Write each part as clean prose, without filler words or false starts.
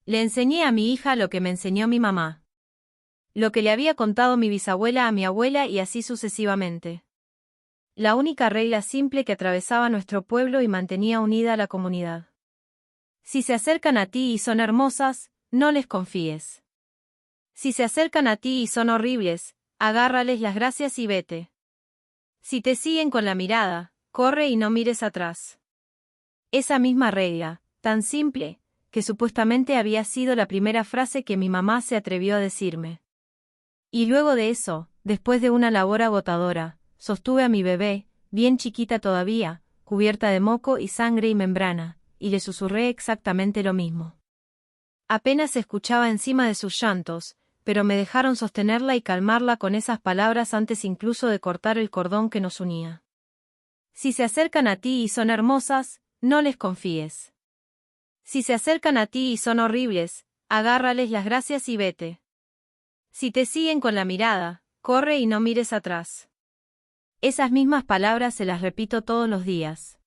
Le enseñé a mi hija lo que me enseñó mi mamá. Lo que le había contado mi bisabuela a mi abuela y así sucesivamente. La única regla simple que atravesaba nuestro pueblo y mantenía unida a la comunidad. Si se acercan a ti y son hermosas, no les confíes. Si se acercan a ti y son horribles, agárrales las gracias y vete. Si te siguen con la mirada, corre y no mires atrás. Esa misma regla, tan simple, que supuestamente había sido la primera frase que mi mamá se atrevió a decirme. Y luego de eso, después de una labor agotadora, sostuve a mi bebé, bien chiquita todavía, cubierta de moco y sangre y membrana, y le susurré exactamente lo mismo. Apenas se escuchaba encima de sus llantos, pero me dejaron sostenerla y calmarla con esas palabras antes incluso de cortar el cordón que nos unía. Si se acercan a ti y son hermosas, no les confíes. Si se acercan a ti y son horribles, agárrales las gracias y vete. Si te siguen con la mirada, corre y no mires atrás. Esas mismas palabras se las repito todos los días.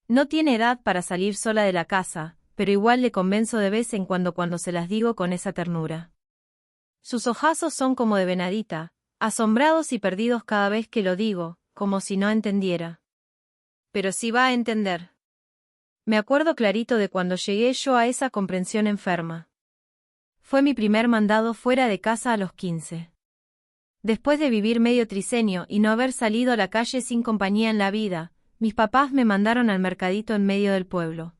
No tiene edad para salir sola de la casa, pero igual le convenzo de vez en cuando se las digo con esa ternura. Sus ojazos son como de venadita, asombrados y perdidos cada vez que lo digo, como si no entendiera. Pero sí va a entender. Me acuerdo clarito de cuando llegué yo a esa comprensión enferma. Fue mi primer mandado fuera de casa a los 15. Después de vivir medio tricenio y no haber salido a la calle sin compañía en la vida, mis papás me mandaron al mercadito en medio del pueblo.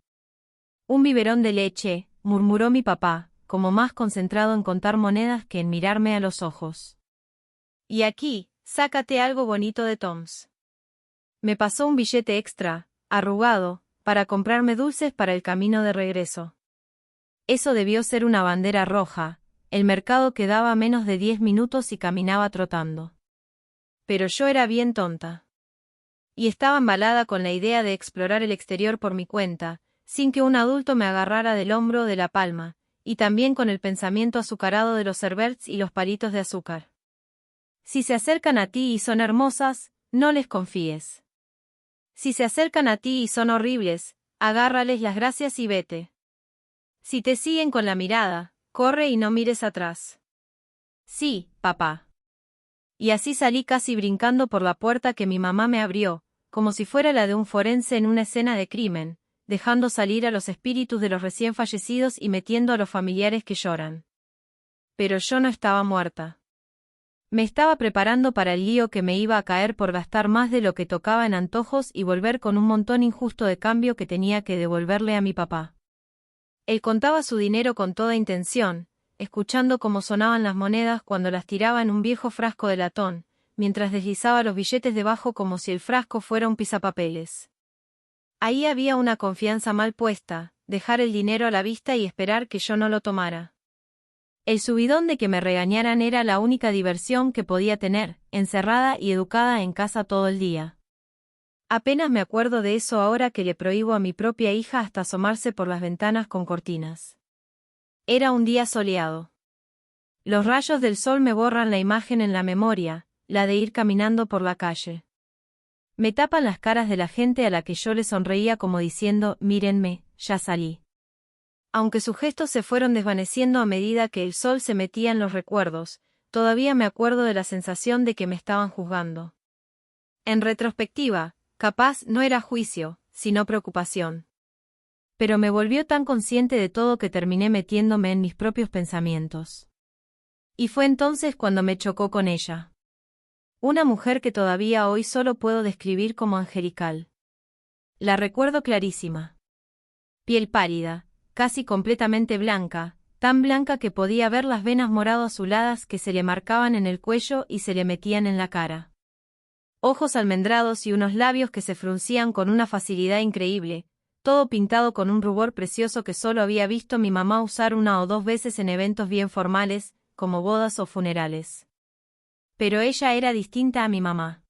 Un biberón de leche, murmuró mi papá, como más concentrado en contar monedas que en mirarme a los ojos. Y aquí, sácate algo bonito de Tom's. Me pasó un billete extra, arrugado, para comprarme dulces para el camino de regreso. Eso debió ser una bandera roja, el mercado quedaba a menos de 10 minutos y caminaba trotando. Pero yo era bien tonta. Y estaba embalada con la idea de explorar el exterior por mi cuenta, sin que un adulto me agarrara del hombro o de la palma, y también con el pensamiento azucarado de los Cerberts y los palitos de azúcar. Si se acercan a ti y son hermosas, no les confíes. Si se acercan a ti y son horribles, agárrales las gracias y vete. Si te siguen con la mirada, corre y no mires atrás. Sí, papá. Y así salí casi brincando por la puerta que mi mamá me abrió, como si fuera la de un forense en una escena de crimen, dejando salir a los espíritus de los recién fallecidos y metiendo a los familiares que lloran. Pero yo no estaba muerta. Me estaba preparando para el lío que me iba a caer por gastar más de lo que tocaba en antojos y volver con un montón injusto de cambio que tenía que devolverle a mi papá. Él contaba su dinero con toda intención, escuchando cómo sonaban las monedas cuando las tiraba en un viejo frasco de latón, mientras deslizaba los billetes debajo como si el frasco fuera un pisapapeles. Ahí había una confianza mal puesta, dejar el dinero a la vista y esperar que yo no lo tomara. El subidón de que me regañaran era la única diversión que podía tener, encerrada y educada en casa todo el día. Apenas me acuerdo de eso ahora que le prohíbo a mi propia hija hasta asomarse por las ventanas con cortinas. Era un día soleado. Los rayos del sol me borran la imagen en la memoria, la de ir caminando por la calle. Me tapan las caras de la gente a la que yo le sonreía como diciendo, mírenme, ya salí. Aunque sus gestos se fueron desvaneciendo a medida que el sol se metía en los recuerdos, todavía me acuerdo de la sensación de que me estaban juzgando. En retrospectiva, capaz no era juicio, sino preocupación. Pero me volvió tan consciente de todo que terminé metiéndome en mis propios pensamientos. Y fue entonces cuando me chocó con ella. Una mujer que todavía hoy solo puedo describir como angelical. La recuerdo clarísima. Piel pálida, casi completamente blanca, tan blanca que podía ver las venas morado-azuladas que se le marcaban en el cuello y se le metían en la cara. Ojos almendrados y unos labios que se fruncían con una facilidad increíble, todo pintado con un rubor precioso que solo había visto mi mamá usar una o dos veces en eventos bien formales, como bodas o funerales. Pero ella era distinta a mi mamá.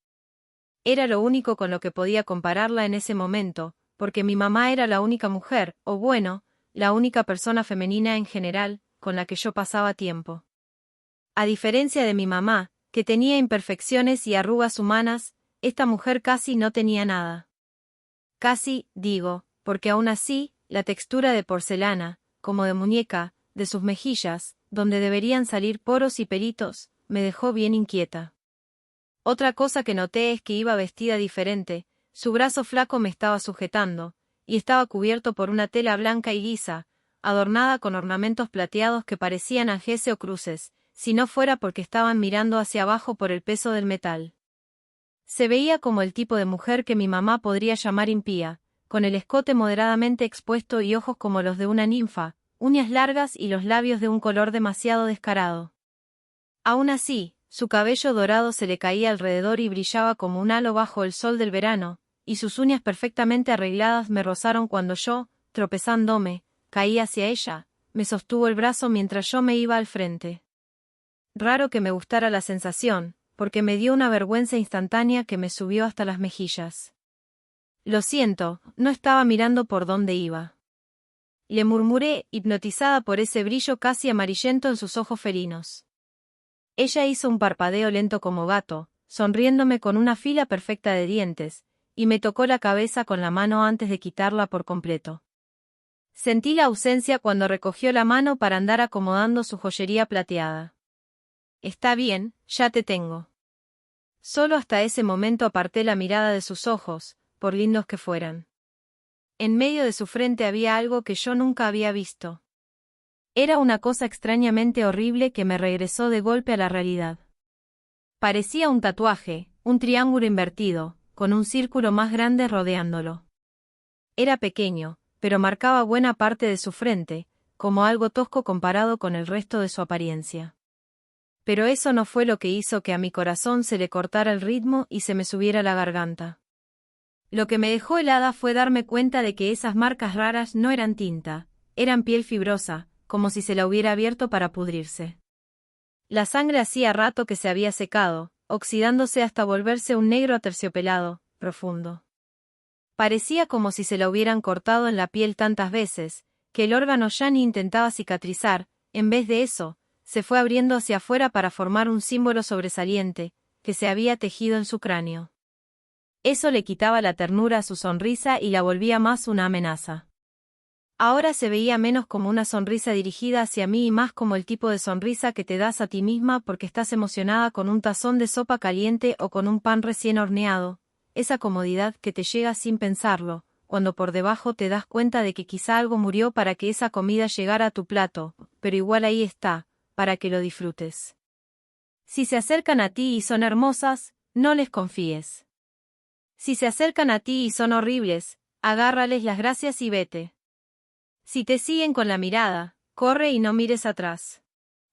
Era lo único con lo que podía compararla en ese momento, porque mi mamá era la única mujer, o bueno, la única persona femenina en general, con la que yo pasaba tiempo. A diferencia de mi mamá, que tenía imperfecciones y arrugas humanas, esta mujer casi no tenía nada. Casi, digo, porque aún así, la textura de porcelana, como de muñeca, de sus mejillas, donde deberían salir poros y pelitos, me dejó bien inquieta. Otra cosa que noté es que iba vestida diferente, su brazo flaco me estaba sujetando, y estaba cubierto por una tela blanca y lisa, adornada con ornamentos plateados que parecían aljece o cruces, si no fuera porque estaban mirando hacia abajo por el peso del metal. Se veía como el tipo de mujer que mi mamá podría llamar impía, con el escote moderadamente expuesto y ojos como los de una ninfa, uñas largas y los labios de un color demasiado descarado. Aún así, su cabello dorado se le caía alrededor y brillaba como un halo bajo el sol del verano, y sus uñas perfectamente arregladas me rozaron cuando yo, tropezándome, caí hacia ella, me sostuvo el brazo mientras yo me iba al frente. Raro que me gustara la sensación, porque me dio una vergüenza instantánea que me subió hasta las mejillas. Lo siento, no estaba mirando por dónde iba. Le murmuré, hipnotizada por ese brillo casi amarillento en sus ojos felinos. Ella hizo un parpadeo lento como gato, sonriéndome con una fila perfecta de dientes, y me tocó la cabeza con la mano antes de quitarla por completo. Sentí la ausencia cuando recogió la mano para andar acomodando su joyería plateada. Está bien, ya te tengo. Solo hasta ese momento aparté la mirada de sus ojos, por lindos que fueran. En medio de su frente había algo que yo nunca había visto. Era una cosa extrañamente horrible que me regresó de golpe a la realidad. Parecía un tatuaje, un triángulo invertido, con un círculo más grande rodeándolo. Era pequeño, pero marcaba buena parte de su frente, como algo tosco comparado con el resto de su apariencia. Pero eso no fue lo que hizo que a mi corazón se le cortara el ritmo y se me subiera la garganta. Lo que me dejó helada fue darme cuenta de que esas marcas raras no eran tinta, eran piel fibrosa, como si se la hubiera abierto para pudrirse. La sangre hacía rato que se había secado, oxidándose hasta volverse un negro aterciopelado, profundo. Parecía como si se la hubieran cortado en la piel tantas veces, que el órgano ya ni intentaba cicatrizar, en vez de eso, se fue abriendo hacia afuera para formar un símbolo sobresaliente, que se había tejido en su cráneo. Eso le quitaba la ternura a su sonrisa y la volvía más una amenaza. Ahora se veía menos como una sonrisa dirigida hacia mí y más como el tipo de sonrisa que te das a ti misma porque estás emocionada con un tazón de sopa caliente o con un pan recién horneado, esa comodidad que te llega sin pensarlo, cuando por debajo te das cuenta de que quizá algo murió para que esa comida llegara a tu plato, pero igual ahí está, para que lo disfrutes. Si se acercan a ti y son hermosas, no les confíes. Si se acercan a ti y son horribles, agárrales las gracias y vete. Si te siguen con la mirada, corre y no mires atrás.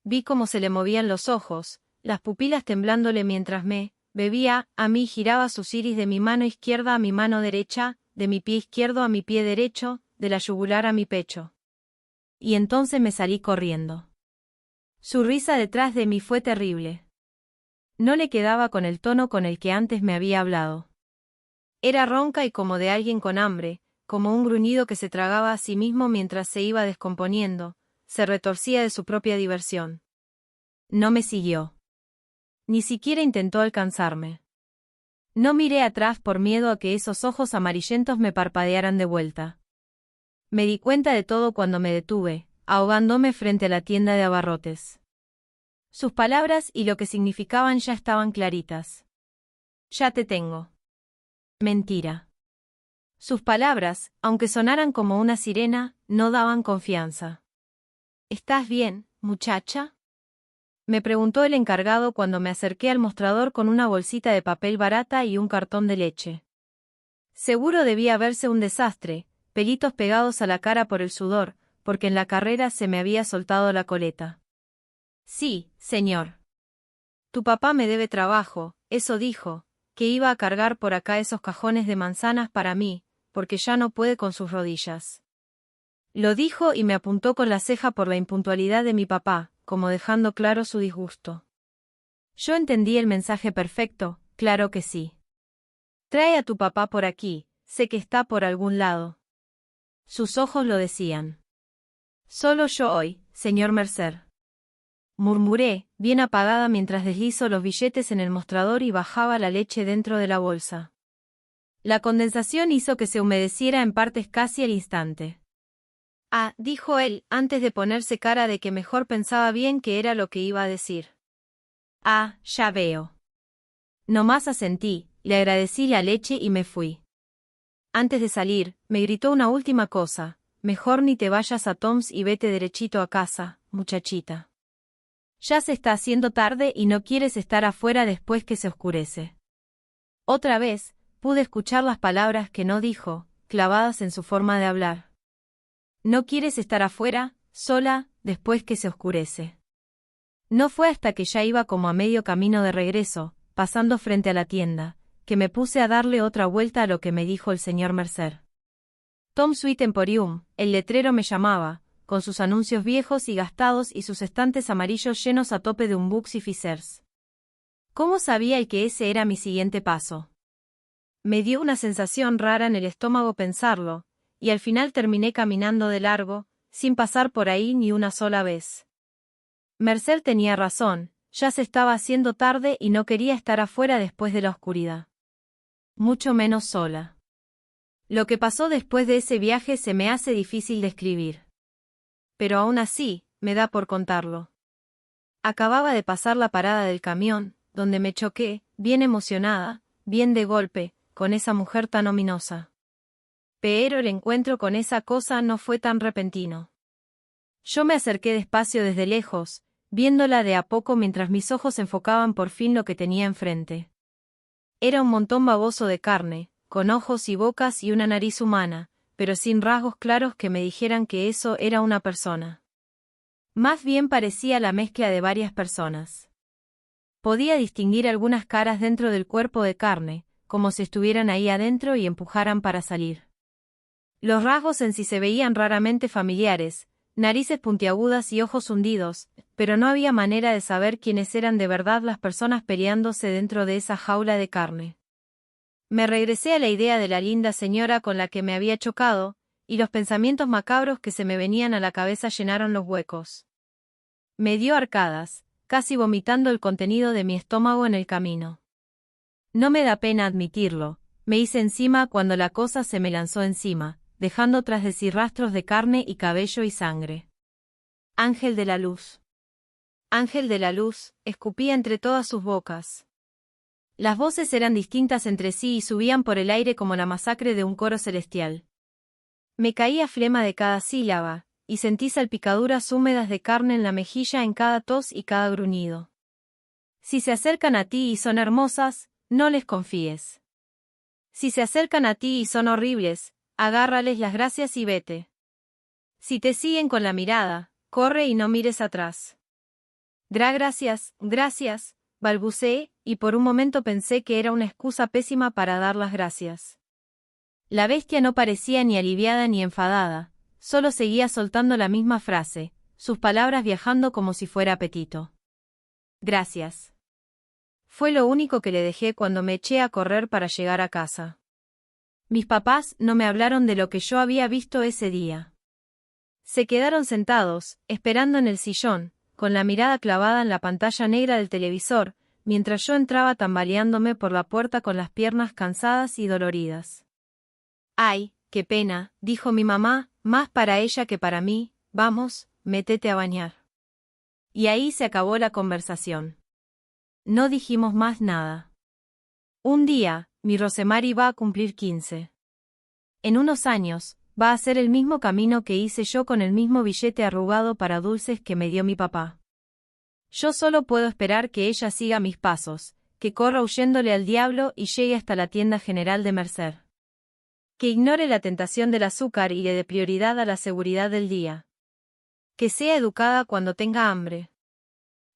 Vi cómo se le movían los ojos, las pupilas temblándole mientras bebía, a mí giraba sus iris de mi mano izquierda a mi mano derecha, de mi pie izquierdo a mi pie derecho, de la yugular a mi pecho. Y entonces me salí corriendo. Su risa detrás de mí fue terrible. No le quedaba con el tono con el que antes me había hablado. Era ronca y como de alguien con hambre, como un gruñido que se tragaba a sí mismo mientras se iba descomponiendo, se retorcía de su propia diversión. No me siguió. Ni siquiera intentó alcanzarme. No miré atrás por miedo a que esos ojos amarillentos me parpadearan de vuelta. Me di cuenta de todo cuando me detuve, ahogándome frente a la tienda de abarrotes. Sus palabras y lo que significaban ya estaban claritas. Ya te tengo. Mentira. Sus palabras, aunque sonaran como una sirena, no daban confianza. ¿Estás bien, muchacha? Me preguntó el encargado cuando me acerqué al mostrador con una bolsita de papel barata y un cartón de leche. Seguro debía verse un desastre, pelitos pegados a la cara por el sudor, porque en la carrera se me había soltado la coleta. Sí, señor. Tu papá me debe trabajo, eso dijo, que iba a cargar por acá esos cajones de manzanas para mí, porque ya no puede con sus rodillas. Lo dijo y me apuntó con la ceja por la impuntualidad de mi papá, como dejando claro su disgusto. Yo entendí el mensaje perfecto, claro que sí. Trae a tu papá por aquí, sé que está por algún lado. Sus ojos lo decían. Solo yo hoy, señor Mercer. Murmuré, bien apagada mientras deslizo los billetes en el mostrador y bajaba la leche dentro de la bolsa. La condensación hizo que se humedeciera en partes casi al instante. Ah, dijo él, antes de ponerse cara de que mejor pensaba bien qué era lo que iba a decir. Ah, ya veo. Nomás asentí, le agradecí la leche y me fui. Antes de salir, me gritó una última cosa: mejor ni te vayas a Tom's y vete derechito a casa, muchachita. Ya se está haciendo tarde y no quieres estar afuera después que se oscurece. Otra vez, pude escuchar las palabras que no dijo, clavadas en su forma de hablar. No quieres estar afuera, sola, después que se oscurece. No fue hasta que ya iba como a medio camino de regreso, pasando frente a la tienda, que me puse a darle otra vuelta a lo que me dijo el señor Mercer. Tom Sweet Emporium, el letrero me llamaba, con sus anuncios viejos y gastados y sus estantes amarillos llenos a tope de un Books y Fizers. ¿Cómo sabía el que ese era mi siguiente paso? Me dio una sensación rara en el estómago pensarlo, y al final terminé caminando de largo, sin pasar por ahí ni una sola vez. Mercer tenía razón, ya se estaba haciendo tarde y no quería estar afuera después de la oscuridad. Mucho menos sola. Lo que pasó después de ese viaje se me hace difícil de escribir. Pero aún así, me da por contarlo. Acababa de pasar la parada del camión, donde me choqué, bien emocionada, bien de golpe, con esa mujer tan ominosa. Pero el encuentro con esa cosa no fue tan repentino. Yo me acerqué despacio desde lejos, viéndola de a poco mientras mis ojos enfocaban por fin lo que tenía enfrente. Era un montón baboso de carne, con ojos y bocas y una nariz humana, pero sin rasgos claros que me dijeran que eso era una persona. Más bien parecía la mezcla de varias personas. Podía distinguir algunas caras dentro del cuerpo de carne, como si estuvieran ahí adentro y empujaran para salir. Los rasgos en sí se veían raramente familiares, narices puntiagudas y ojos hundidos, pero no había manera de saber quiénes eran de verdad las personas peleándose dentro de esa jaula de carne. Me regresé a la idea de la linda señora con la que me había chocado, y los pensamientos macabros que se me venían a la cabeza llenaron los huecos. Me dio arcadas, casi vomitando el contenido de mi estómago en el camino. No me da pena admitirlo, me hice encima cuando la cosa se me lanzó encima, dejando tras de sí rastros de carne y cabello y sangre. Ángel de la luz. Ángel de la luz, escupía entre todas sus bocas. Las voces eran distintas entre sí y subían por el aire como la masacre de un coro celestial. Me caía flema de cada sílaba, y sentí salpicaduras húmedas de carne en la mejilla en cada tos y cada gruñido. Si se acercan a ti y son hermosas, no les confíes. Si se acercan a ti y son horribles, agárrales las gracias y vete. Si te siguen con la mirada, corre y no mires atrás. Gracias, balbuceé, y por un momento pensé que era una excusa pésima para dar las gracias. La bestia no parecía ni aliviada ni enfadada, solo seguía soltando la misma frase, sus palabras viajando como si fuera apetito. Gracias. Fue lo único que le dejé cuando me eché a correr para llegar a casa. Mis papás no me hablaron de lo que yo había visto ese día. Se quedaron sentados, esperando en el sillón, con la mirada clavada en la pantalla negra del televisor, mientras yo entraba tambaleándome por la puerta con las piernas cansadas y doloridas. «Ay, qué pena», dijo mi mamá, más para ella que para mí, «vamos, métete a bañar». Y ahí se acabó la conversación. No dijimos más nada. Un día, mi Rosemary va a cumplir 15. En unos años, va a hacer el mismo camino que hice yo con el mismo billete arrugado para dulces que me dio mi papá. Yo solo puedo esperar que ella siga mis pasos, que corra huyéndole al diablo y llegue hasta la tienda general de Mercer. Que ignore la tentación del azúcar y le dé prioridad a la seguridad del día. Que sea educada cuando tenga hambre.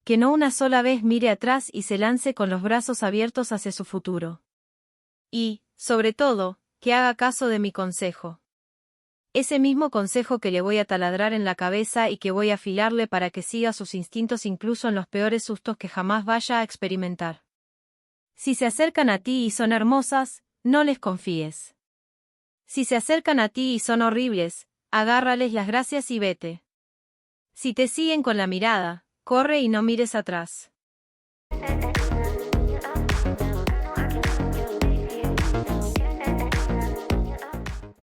Que no una sola vez mire atrás y se lance con los brazos abiertos hacia su futuro. Y, sobre todo, que haga caso de mi consejo. Ese mismo consejo que le voy a taladrar en la cabeza y que voy a afilarle para que siga sus instintos incluso en los peores sustos que jamás vaya a experimentar. Si se acercan a ti y son hermosas, no les confíes. Si se acercan a ti y son horribles, agárrales las gracias y vete. Si te siguen con la mirada, corre y no mires atrás.